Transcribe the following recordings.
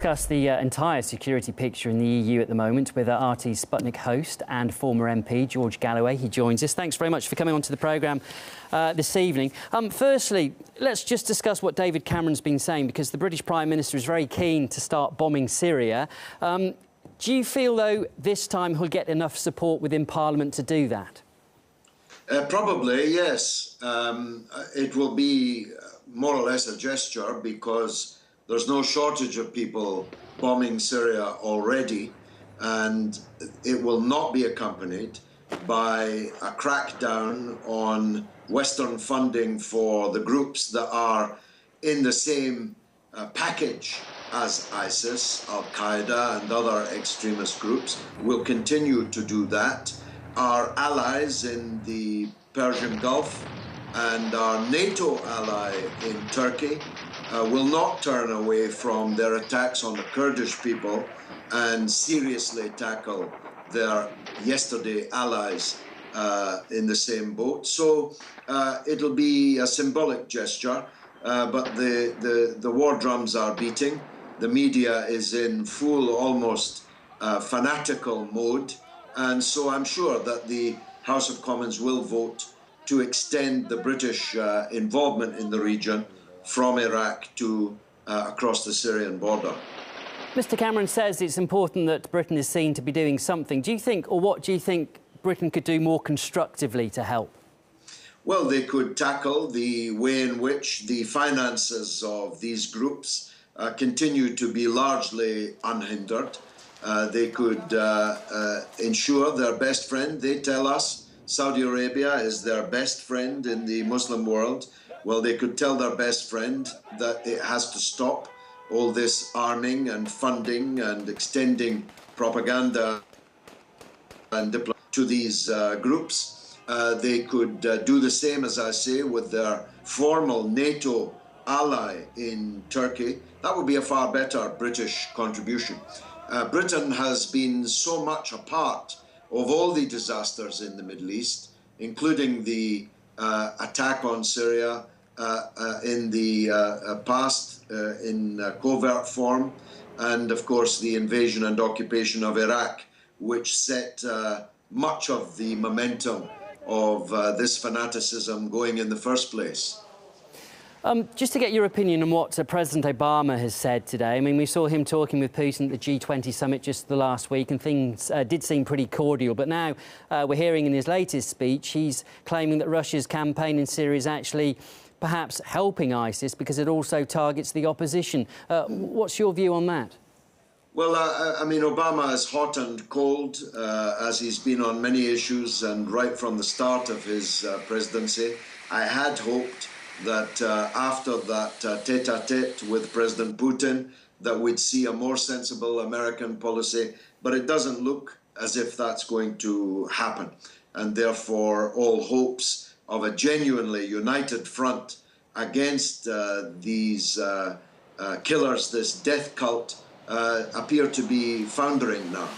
Discuss the entire security picture in the EU at the moment with our RT Sputnik host and former MP George Galloway. He joins us. Thanks very much for coming onto the programme this evening. Firstly, let's just discuss what David Cameron's been saying, because the British Prime Minister is very keen to start bombing Syria. Do you feel, though, this time he'll get enough support within Parliament to do that? Probably, yes. It will be more or less a gesture, because there's no shortage of people bombing Syria already, and it will not be accompanied by a crackdown on Western funding for the groups that are in the same package as ISIS, Al-Qaeda and other extremist groups. Will continue to do that. Our allies in the Persian Gulf and our NATO ally in Turkey will not turn away from their attacks on the Kurdish people and seriously tackle their yesterday allies in the same boat. So it'll be a symbolic gesture, but the war drums are beating. The media is in full, almost fanatical mode, and so I'm sure that the House of Commons will vote to extend the British involvement in the region from Iraq to across the Syrian border. Mr Cameron says it's important that Britain is seen to be doing something. Do you think, or what do you think Britain could do more constructively to help? Well, they could tackle the way in which the finances of these groups continue to be largely unhindered. They could ensure their best friend. They tell us Saudi Arabia is their best friend in the Muslim world. Well, they could tell their best friend that it has to stop all this arming and funding and extending propaganda and diplomacy to these groups. They could do the same, as I say, with their formal NATO ally in Turkey. That would be a far better British contribution. Britain has been so much a part of all the disasters in the Middle East, including the attack on Syria in the past in covert form, and of course the invasion and occupation of Iraq, which set much of the momentum of this fanaticism going in the first place. Just to get your opinion on what President Obama has said today. I mean, we saw him talking with Putin at the G20 summit just the last week, and things did seem pretty cordial. But now we're hearing in his latest speech, he's claiming that Russia's campaign in Syria is actually perhaps helping ISIS because it also targets the opposition. What's your view on that? Well, I mean, Obama is hot and cold, as he's been on many issues, and right from the start of his presidency. I had hoped that after that tete-a-tete with President Putin, that we'd see a more sensible American policy, but it doesn't look as if that's going to happen. And therefore, all hopes of a genuinely united front against these killers, this death cult, appear to be foundering now.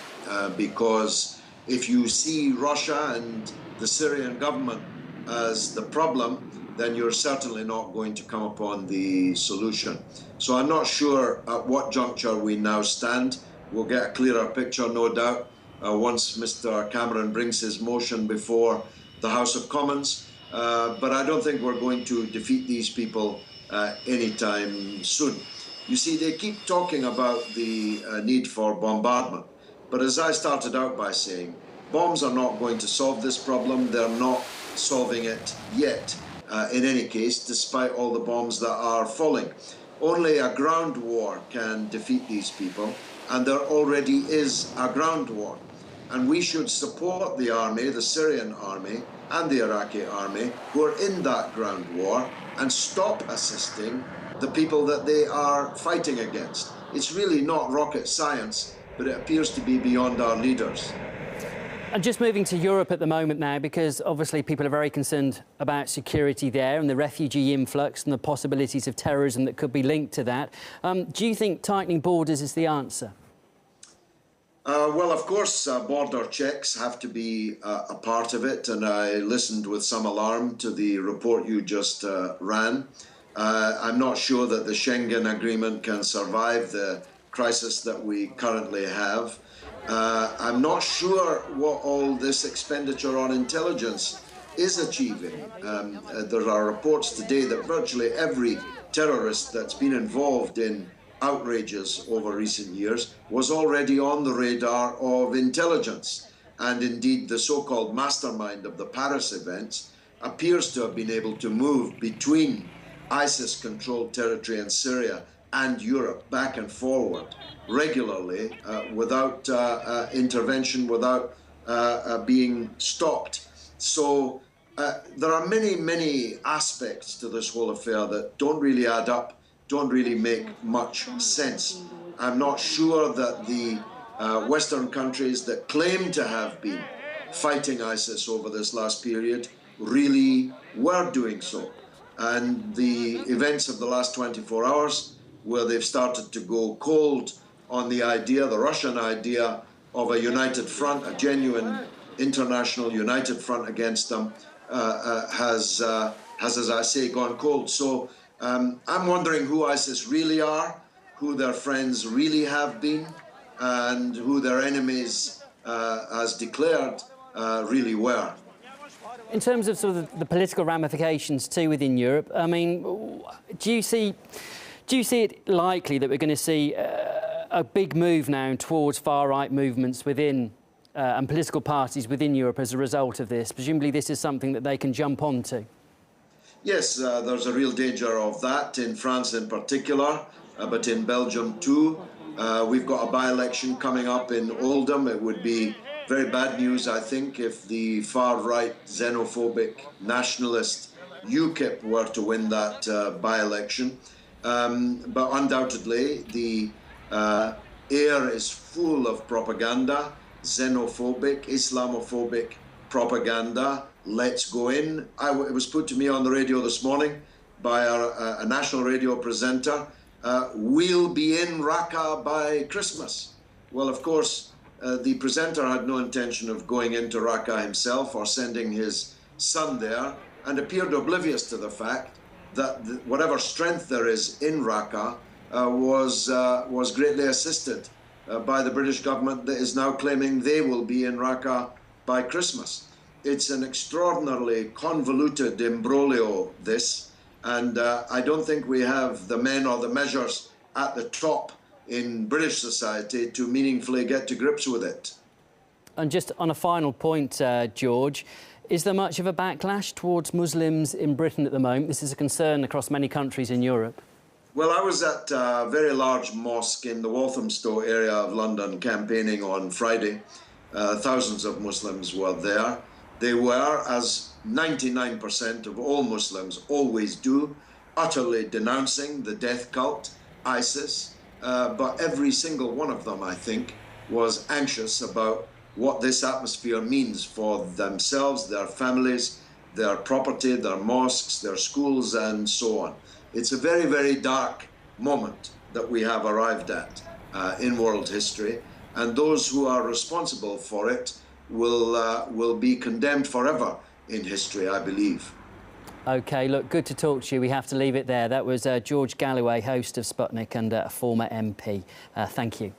Because if you see Russia and the Syrian government as the problem, then you're certainly not going to come upon the solution. So I'm not sure at what juncture we now stand. We'll get a clearer picture, no doubt, once Mr Cameron brings his motion before the House of Commons. But I don't think we're going to defeat these people anytime soon. You see, they keep talking about the need for bombardment. But as I started out by saying, bombs are not going to solve this problem. They're not solving it yet. In any case, despite all the bombs that are falling. Only a ground war can defeat these people, and there already is a ground war. And we should support the army, the Syrian army, and the Iraqi army, who are in that ground war, and stop assisting the people that they are fighting against. It's really not rocket science, but it appears to be beyond our leaders. And just moving to Europe at the moment now, because obviously people are very concerned about security there and the refugee influx and the possibilities of terrorism that could be linked to that. Do you think tightening borders is the answer? Well, of course, border checks have to be a part of it, and I listened with some alarm to the report you just ran. I'm not sure that the Schengen Agreement can survive the crisis that we currently have. I'm not sure what all this expenditure on intelligence is achieving. There are reports today that virtually every terrorist that's been involved in outrages over recent years was already on the radar of intelligence. And indeed, the so-called mastermind of the Paris events appears to have been able to move between ISIS-controlled territory in Syria and Europe back and forward regularly without intervention, without being stopped. So there are many, many aspects to this whole affair that don't really add up, don't really make much sense. I'm not sure that the Western countries that claim to have been fighting ISIS over this last period really were doing so. And the events of the last 24 hours, where they've started to go cold on the idea, the Russian idea, of a united front, a genuine international united front against them, has, as I say, gone cold. So I'm wondering who ISIS really are, who their friends really have been, and who their enemies, as declared, really were. In terms of sort of the political ramifications too within Europe, I mean, do you see it likely that we're going to see a big move now towards far-right movements within and political parties within Europe as a result of this? Presumably this is something that they can jump onto. Yes, there's a real danger of that in France in particular, but in Belgium too. We've got a by-election coming up in Oldham. It would be very bad news, I think, if the far-right, xenophobic, nationalist UKIP were to win that by-election. But undoubtedly, the air is full of propaganda, xenophobic, Islamophobic propaganda. Let's go in. It was put to me on the radio this morning by a national radio presenter, we'll be in Raqqa by Christmas. Well, of course, the presenter had no intention of going into Raqqa himself or sending his son there, and appeared oblivious to the fact that whatever strength there is in Raqqa was greatly assisted by the British government that is now claiming they will be in Raqqa by Christmas. It's an extraordinarily convoluted imbroglio, this, and I don't think we have the men or the measures at the top in British society to meaningfully get to grips with it. And just on a final point, George, is there much of a backlash towards Muslims in Britain at the moment? This is a concern across many countries in Europe. Well, I was at a very large mosque in the Walthamstow area of London campaigning on Friday. Thousands of Muslims were there. They were, as 99% of all Muslims always do, utterly denouncing the death cult, ISIS. But every single one of them, I think, was anxious about what this atmosphere means for themselves, their families, their property, their mosques, their schools, and so on. It's a very, very dark moment that we have arrived at in world history, and those who are responsible for it will be condemned forever in history, I believe. OK, look, good to talk to you. We have to leave it there. That was George Galloway, host of Sputnik and a former MP. Thank you.